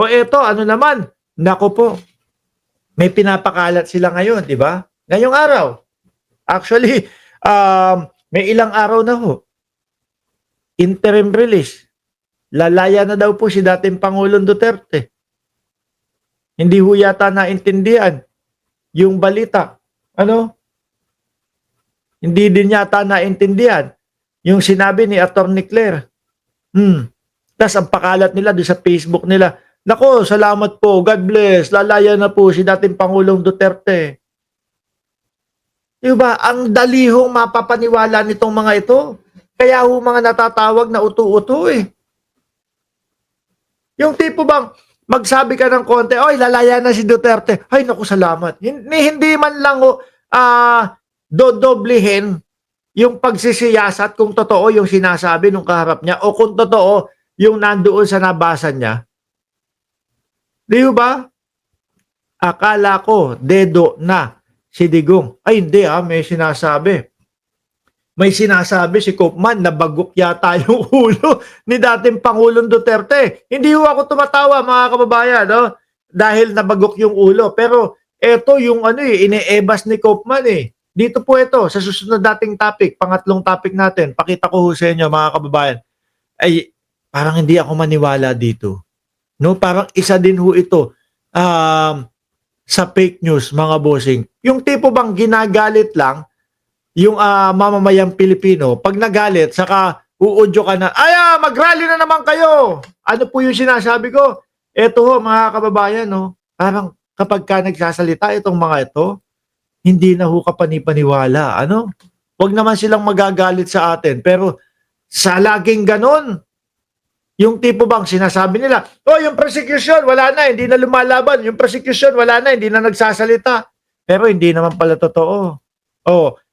O eto, ano naman, nako po, may pinapakalat sila ngayon, di ba? Ngayong araw. Actually, may ilang araw na ho. Interim release. Lalaya na daw po si dating Pangulong Duterte. Hindi ho yata naintindihan yung balita. Ano? Hindi din yata naintindihan yung sinabi ni Attorney Claire. Tapos ang pakalat nila doon sa Facebook nila, nako, salamat po, God bless, lalaya na po si dating Pangulong Duterte. Diba? Ang dali hong mapapaniwala nitong mga ito. Kaya ho mga natatawag na utu-utu eh. Yung tipo bang magsabi ka ng konti, oy, lalaya na si Duterte. Ay, naku, salamat. Hindi man lang dodoblehin yung pagsisiyasat kung totoo yung sinasabi nung kaharap niya o kung totoo yung nandoon sa nabasa niya. Di ba? Akala ko, dedo na si Digong. Ay, hindi may sinasabi. May sinasabi si Koopman na bagok yata yung ulo ni dating Pangulong Duterte. Hindi ho ako tumatawa, mga kababayan, no? Dahil nabagok yung ulo. Pero eto yung ine-ebas ni Koopman eh. Dito po ito, sa susunod dating topic, pangatlong topic natin, pakita ko ho sa inyo, mga kababayan. Ay, parang hindi ako maniwala dito. No, parang isa din ho ito sa fake news, mga bossing. Yung tipo bang ginagalit lang yung mamamayang Pilipino, pag nagalit, saka uudyo ka na, mag-rally na naman kayo. Ano po yung sinasabi ko? Eto ho, mga kababayan, no? Parang kapag ka nagsasalita itong mga ito, hindi na ho kapanipaniwala. Ano? Huwag naman silang magagalit sa atin. Pero sa laging ganon, yung tipo bang sinasabi nila, yung prosecution, wala na, hindi na lumalaban. Yung prosecution, wala na, hindi na nagsasalita. Pero hindi naman pala totoo.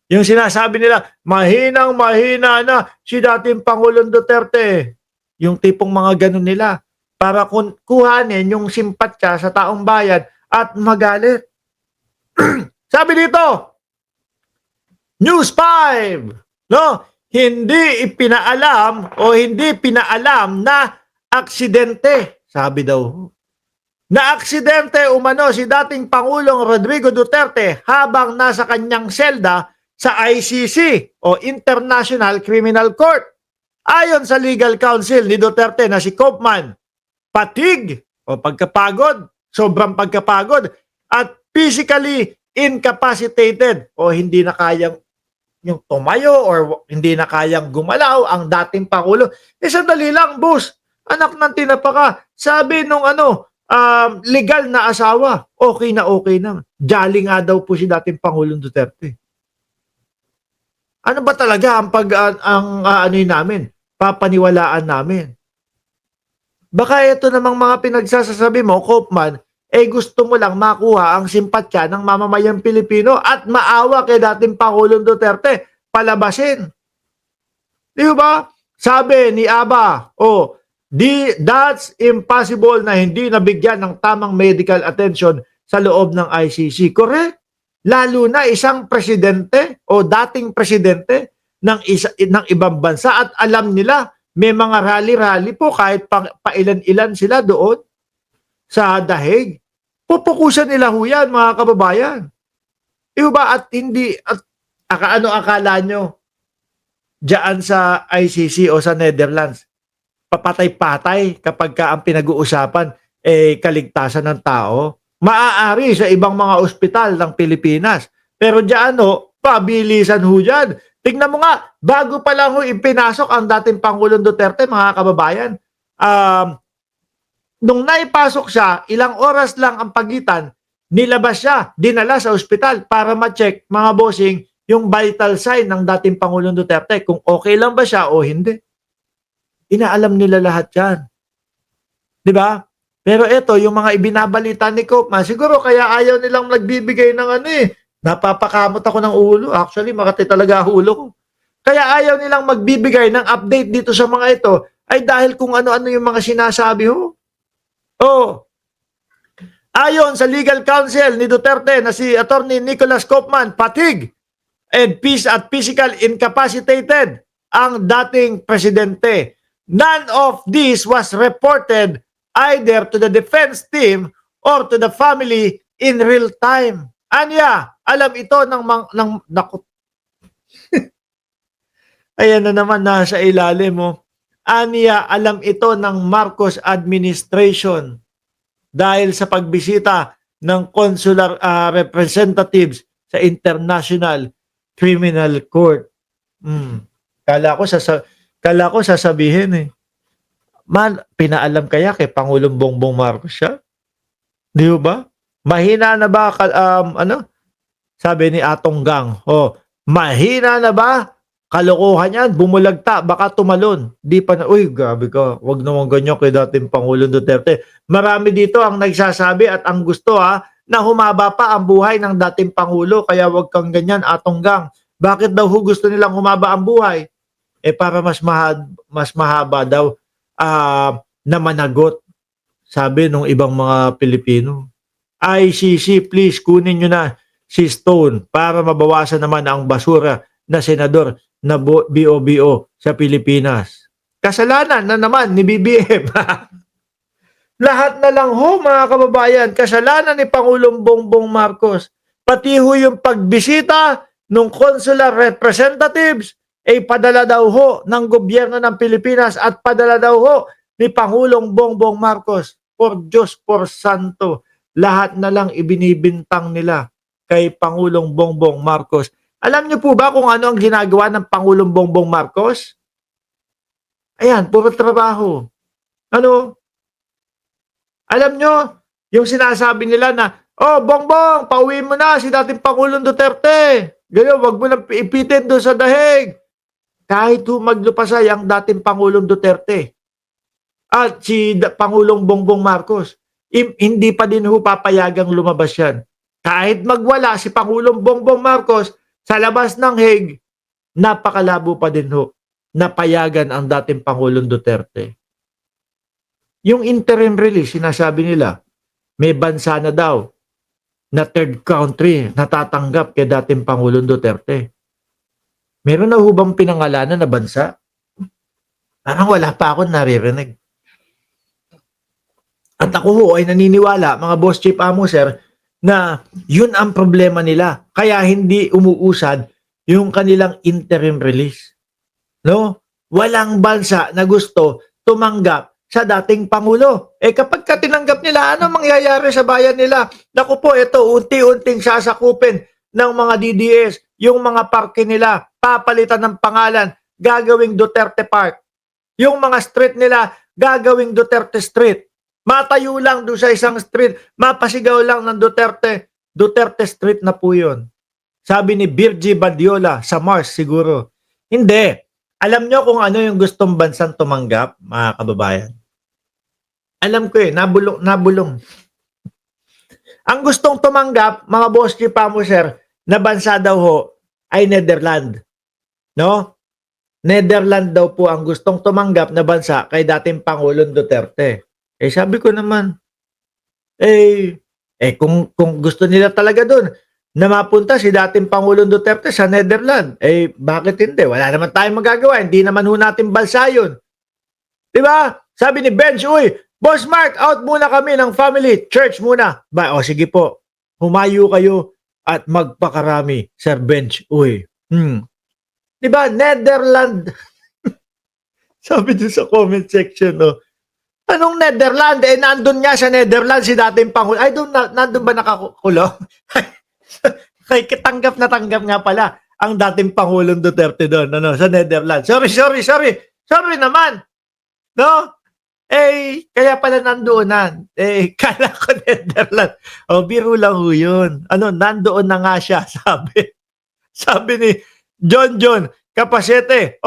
Yung sinasabi nila, mahinang-mahina na si dating Pangulong Duterte. Yung tipong mga ganun nila. Para kuhanin yung simpatya sa taong bayan at magalit. Sabi dito, News 5, no? Hindi ipinaalam o hindi pinaalam na aksidente, sabi daw. Na aksidente umano si dating Pangulong Rodrigo Duterte habang nasa kanyang selda sa ICC o International Criminal Court. Ayon sa legal counsel ni Duterte na si Koopman, fatigue o pagkapagod, sobrang pagkapagod at physically incapacitated o hindi na kayang yung tumayo or hindi na kayang gumalaw ang dating Pangulo. Sandali lang, boss. Anak ng tinapaka. Sabi nung legal na asawa, okay na. Jolly nga daw po si dating Pangulong Duterte. Ano ba talaga ang namin? Papaniwalaan namin. Baka ito namang mga pinagsasasabi mo, Koopman, gusto mo lang makuha ang simpatya ng mamamayang Pilipino at maawa kay dating Pangulong Duterte, palabasin. Di ba? Sabi ni Aba, that's impossible na hindi nabigyan ng tamang medical attention sa loob ng ICC. Correct? Lalo na isang presidente o dating presidente ng ibang bansa at alam nila may mga rally-rally po kahit pailan-ilan sila doon sa dahig. Pupukusan nila ho yan, mga kababayan. Diba? At hindi, ano akala nyo diyan sa ICC o sa Netherlands? Papatay-patay kapag ang pinag-uusapan kaligtasan ng tao. Maaari sa ibang mga ospital ng Pilipinas. Pero diyan pabilisan ho dyan. Tingnan mo nga, bago pa lang ho ipinasok ang dating Pangulong Duterte, mga kababayan, nung naipasok siya, ilang oras lang ang pagitan, nilabas siya, dinala sa ospital para ma-check, mga bossing, yung vital sign ng dating Pangulong Duterte, kung okay lang ba siya o hindi. Inaalam nila lahat yan. Di ba? Pero ito, yung mga ibinabalita ni Koopman, siguro kaya ayaw nilang nagbibigay ng napapakamot ako ng ulo. Actually, makati talaga ulo ko. Kaya ayaw nilang magbibigay ng update dito sa mga ito ay dahil kung ano-ano yung mga sinasabi ho. Ayon sa legal counsel ni Duterte na si Attorney Nicholas Koopman, fatigue and physical incapacitated ang dating presidente. None of this was reported either to the defense team or to the family in real time. Anya, alam ito naku, ayan na naman nasa ilalim mo. Anya, alam ito ng Marcos administration dahil sa pagbisita ng consular representatives sa International Criminal Court. Kala ko sasabihin eh. Man, pinaalam kaya kay Pangulong Bongbong Marcos siya? Di ba? Mahina na ba sabi ni Atong Gang, mahina na ba? Kalokohan yan, bumulagta, baka tumalon. Di pa na, uy, grabe ka, wag naman ganyan kay dating Pangulong Duterte. Marami dito ang nagsasabi at ang gusto na humaba pa ang buhay ng dating Pangulo, kaya wag kang ganyan, Atong Gang. Bakit daw gusto nilang humaba ang buhay? Para mas mahaba daw na managot, sabi nung ibang mga Pilipino. ICC, please, kunin nyo na si Stone para mabawasan naman ang basura na senador na BOBO sa Pilipinas. Kasalanan na naman ni BBM. Lahat na lang mga kababayan, kasalanan ni Pangulong Bongbong Marcos. Pati yung pagbisita ng consular representatives padala daw ng gobyerno ng Pilipinas at padala daw ni Pangulong Bongbong Marcos. Por Diyos, por Santo, lahat na lang ibinibintang nila kay Pangulong Bongbong Marcos. Alam niyo po ba kung ano ang ginagawa ng Pangulong Bongbong Marcos? Ayan, puro trabaho. Ano? Alam niyo, yung sinasabi nila na, Bongbong, pauwi mo na si dating Pangulong Duterte. Ganyan, wag mo nang ipitin doon sa dahig. Kahit maglupasay ang dating Pangulong Duterte at si Pangulong Bongbong Marcos, hindi pa din papayagang lumabas yan. Kahit magwala si Pangulong Bongbong Marcos sa labas ng Hague, napakalabo pa din napayagan ang dating Pangulong Duterte. Yung interim release, sinasabi nila, may bansa na daw na third country natatanggap kay dating Pangulong Duterte. Meron na bang pinangalanan na bansa? Parang wala pa ako naririnig. At ako ay naniniwala, mga boss chief amo sir, na yun ang problema nila. Kaya hindi umuusad yung kanilang interim release. No? Walang bansa na gusto tumanggap sa dating Pangulo. Kapag tinanggap nila, ano mangyayari sa bayan nila? Naku po, ito, unti-unting sasakupin ng mga DDS, yung mga parke nila, papalitan ng pangalan, gagawing Duterte Park. Yung mga street nila, gagawing Duterte Street. Matayo lang doon sa isang street, mapasigaw lang ng Duterte Street na po yun. Sabi ni Virgie Badiola sa Mars siguro. Hindi. Alam nyo kung ano yung gustong bansang tumanggap, mga kababayan? Alam ko nabulong. Ang gustong tumanggap, mga boss chief amo sir, na bansa daw ay Netherlands. No? Netherlands daw po ang gustong tumanggap na bansa kay dating Pangulong Duterte. Sabi ko naman, kung gusto nila talaga doon na mapunta si dating Pangulong Duterte sa Netherlands, bakit hindi? Wala naman tayong magagawa. Hindi naman natin balsa yun. Diba? Sabi ni Bench, Boss Mark, out muna kami ng family. Church muna. Sige po. Humayo kayo at magpakarami, Sir Bench. Diba? Netherlands. Sabi doon sa comment section, anong Netherlands? Nandun nga sa Netherlands si dating Pangulo. Nandun ba nakakulong? Kay tanggap nga pala ang dating Pangulong Duterte doon, sa Netherlands. Sorry. Sorry naman. No? Kaya pala nandoon. Kala ko Netherlands. Biro lang yun. Nandoon na nga siya, sabi. Sabi ni John Capacete.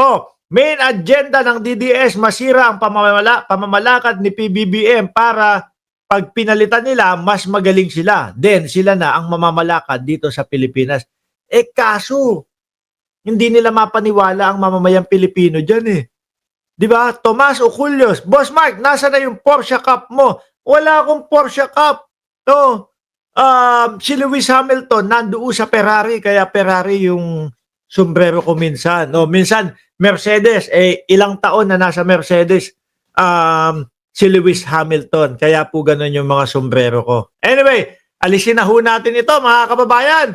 Main agenda ng DDS, masira ang pamamalakad ni PBBM para pag pinalitan nila, mas magaling sila. Then, sila na ang mamamalakad dito sa Pilipinas. Kaso, hindi nila mapaniwala ang mamamayang Pilipino dyan Diba? Tomas Oculios, Boss Mark, nasa na yung Porsche Cup mo? Wala akong Porsche Cup. No? Si Lewis Hamilton, nandoon sa Ferrari, kaya Ferrari yung sombrero ko minsan. Minsan, Mercedes, ilang taon na nasa Mercedes si Lewis Hamilton. Kaya po ganun yung mga sombrero ko. Anyway, alisin na ho natin ito mga kababayan.